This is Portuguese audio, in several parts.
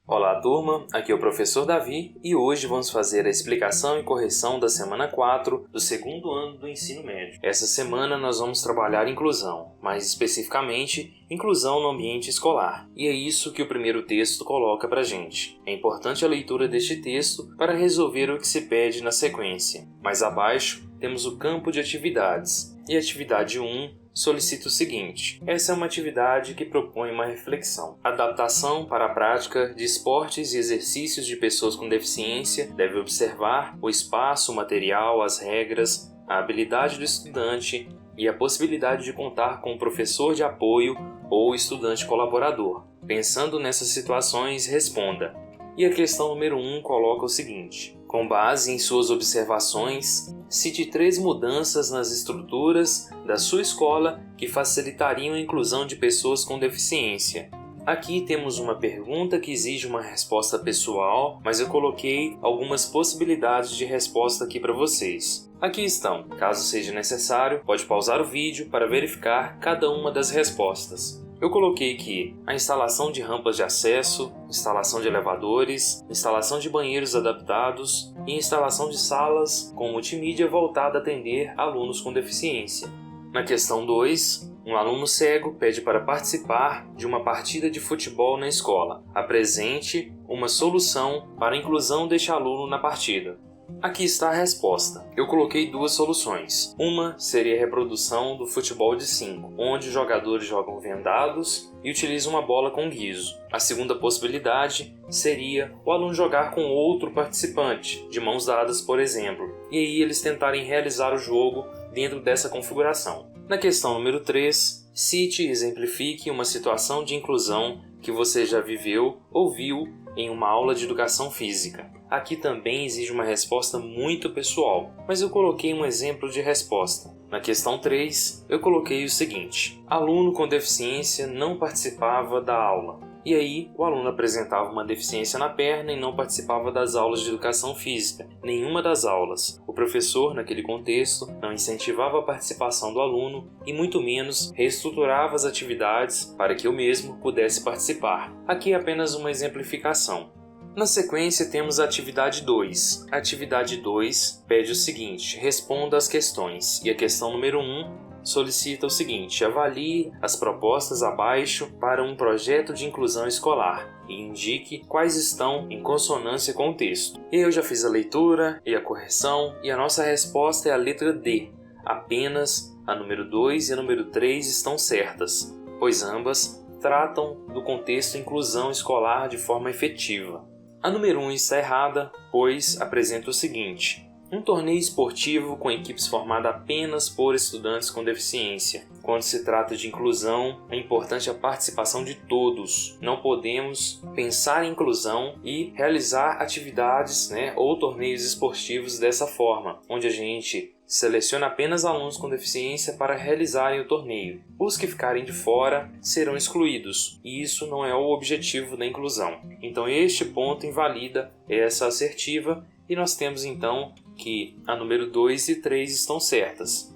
Olá turma, aqui é o professor Davi e hoje vamos fazer a explicação e correção da semana 4 do segundo ano do ensino médio. Essa semana nós vamos trabalhar inclusão, mais especificamente inclusão no ambiente escolar. E é isso que o primeiro texto coloca pra gente. É importante a leitura deste texto para resolver o que se pede na sequência. Mais abaixo temos o campo de atividades e a atividade 1 solicita o seguinte: essa é uma atividade que propõe uma reflexão. Adaptação para a prática de esportes e exercícios de pessoas com deficiência deve observar o espaço, o material, as regras, a habilidade do estudante e a possibilidade de contar com um professor de apoio ou estudante colaborador. Pensando nessas situações, responda. E a questão número 1 coloca o seguinte: com base em suas observações, cite 3 mudanças nas estruturas da sua escola que facilitariam a inclusão de pessoas com deficiência. Aqui temos uma pergunta que exige uma resposta pessoal, mas eu coloquei algumas possibilidades de resposta aqui para vocês. Aqui estão. Caso seja necessário, pode pausar o vídeo para verificar cada uma das respostas. Eu coloquei aqui a instalação de rampas de acesso, instalação de elevadores, instalação de banheiros adaptados e instalação de salas com multimídia voltada a atender alunos com deficiência. Na questão 2, um aluno cego pede para participar de uma partida de futebol na escola. Apresente uma solução para a inclusão deste aluno na partida. Aqui está a resposta. Eu coloquei 2 soluções. Uma seria a reprodução do futebol de 5, onde os jogadores jogam vendados e utilizam uma bola com guiso. A segunda possibilidade seria o aluno jogar com outro participante, de mãos dadas, por exemplo, e aí eles tentarem realizar o jogo dentro dessa configuração. Na questão número 3, cite e exemplifique uma situação de inclusão que você já viveu ou viu em uma aula de educação física. Aqui também exige uma resposta muito pessoal, mas eu coloquei um exemplo de resposta. Na questão 3, eu coloquei o seguinte: aluno com deficiência não participava da aula. E aí, o aluno apresentava uma deficiência na perna e não participava das aulas de educação física, nenhuma das aulas. O professor, naquele contexto, não incentivava a participação do aluno e muito menos reestruturava as atividades para que o mesmo pudesse participar. Aqui é apenas uma exemplificação. Na sequência temos a atividade 2. A atividade 2 pede o seguinte: responda às questões. E a questão número 1 solicita o seguinte: avalie as propostas abaixo para um projeto de inclusão escolar e indique quais estão em consonância com o texto. Eu já fiz a leitura e a correção e a nossa resposta é a letra D. Apenas a número 2 e a número 3 estão certas, pois ambas tratam do contexto inclusão escolar de forma efetiva. A número 1 está errada, pois apresenta o seguinte: um torneio esportivo com equipes formadas apenas por estudantes com deficiência. Quando se trata de inclusão, é importante a participação de todos. Não podemos pensar em inclusão e realizar atividades, ou torneios esportivos dessa forma, onde a gente seleciona apenas alunos com deficiência para realizarem o torneio. Os que ficarem de fora serão excluídos, e isso não é o objetivo da inclusão. Então este ponto invalida essa assertiva e nós temos então que a número 2 e 3 estão certas.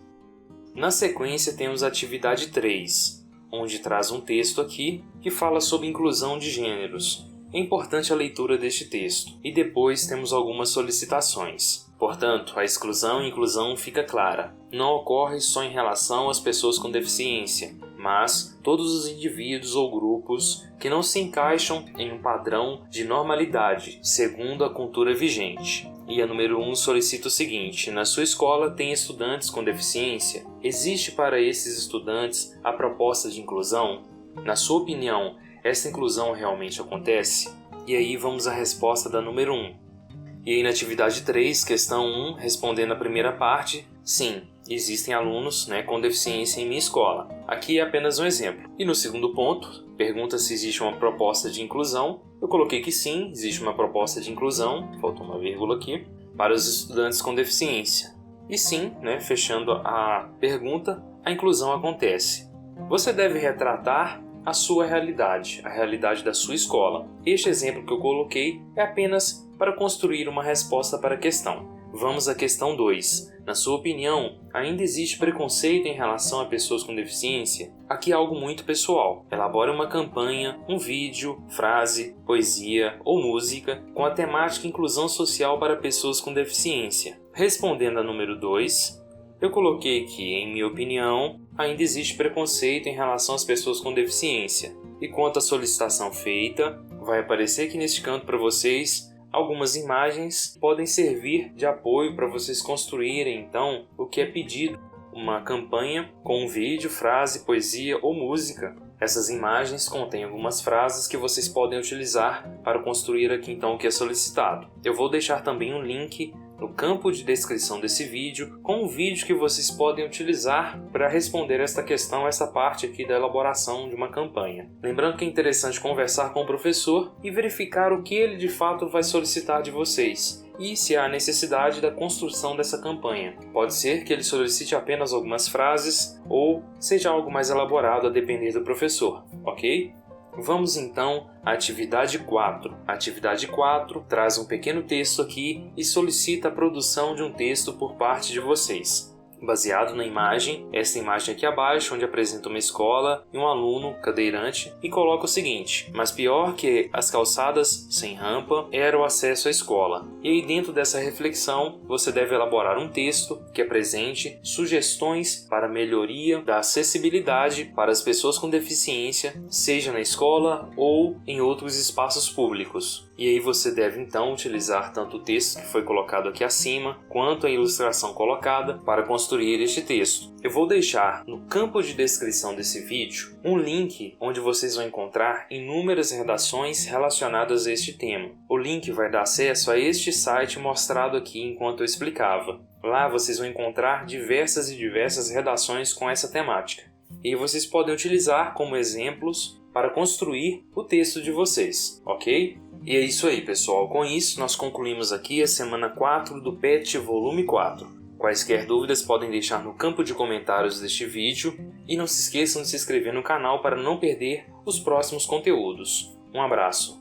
Na sequência temos a atividade 3, onde traz um texto aqui que fala sobre inclusão de gêneros. É importante a leitura deste texto e depois temos algumas solicitações. Portanto, a exclusão e inclusão fica clara. Não ocorre só em relação às pessoas com deficiência, mas todos os indivíduos ou grupos que não se encaixam em um padrão de normalidade, segundo a cultura vigente. E a número 1 solicita o seguinte: na sua escola tem estudantes com deficiência? Existe para esses estudantes a proposta de inclusão? Na sua opinião, essa inclusão realmente acontece? E aí vamos à resposta da número 1. E aí na atividade 3, questão 1, respondendo a primeira parte, sim, existem alunos com deficiência em minha escola. Aqui é apenas um exemplo. E no segundo ponto, pergunta se existe uma proposta de inclusão. Eu coloquei que sim, existe uma proposta de inclusão, faltou uma vírgula aqui, para os estudantes com deficiência. E sim, fechando a pergunta, a inclusão acontece. Você deve retratar a sua realidade, a realidade da sua escola. Este exemplo que eu coloquei é apenas para construir uma resposta para a questão. Vamos à questão 2. Na sua opinião, ainda existe preconceito em relação a pessoas com deficiência? aqui é algo muito pessoal. Elabore uma campanha, um vídeo, frase, poesia ou música com a temática inclusão social para pessoas com deficiência. Respondendo a número 2, eu coloquei que, em minha opinião, ainda existe preconceito em relação às pessoas com deficiência. E quanto à solicitação feita, vai aparecer aqui neste canto para vocês algumas imagens podem servir de apoio para vocês construírem, então, o que é pedido. Uma campanha com um vídeo, frase, poesia ou música. Essas imagens contêm algumas frases que vocês podem utilizar para construir aqui então o que é solicitado. Eu vou deixar também um link no campo de descrição desse vídeo com um vídeo que vocês podem utilizar para responder esta questão, essa parte aqui da elaboração de uma campanha. Lembrando que é interessante conversar com o professor e verificar o que ele de fato vai solicitar de vocês e se há necessidade da construção dessa campanha. Pode ser que ele solicite apenas algumas frases ou seja algo mais elaborado a depender do professor, ok? Vamos então à atividade 4. A atividade 4 traz um pequeno texto aqui e solicita a produção de um texto por parte de vocês. Baseado na imagem, essa imagem aqui abaixo, onde apresenta uma escola e um aluno cadeirante, e coloca o seguinte: mas pior que as calçadas sem rampa era o acesso à escola. E aí dentro dessa reflexão, você deve elaborar um texto que apresente sugestões para melhoria da acessibilidade para as pessoas com deficiência, seja na escola ou em outros espaços públicos. E aí você deve então utilizar tanto o texto que foi colocado aqui acima, quanto a ilustração colocada para construir este texto. Eu vou deixar no campo de descrição desse vídeo um link onde vocês vão encontrar inúmeras redações relacionadas a este tema. O link vai dar acesso a este site mostrado aqui enquanto eu explicava. Lá vocês vão encontrar diversas redações com essa temática. E vocês podem utilizar como exemplos para construir o texto de vocês, ok? E é isso aí, pessoal. Com isso, nós concluímos aqui a semana 4 do PET Volume 4. Quaisquer dúvidas podem deixar no campo de comentários deste vídeo e não se esqueçam de se inscrever no canal para não perder os próximos conteúdos. Um abraço!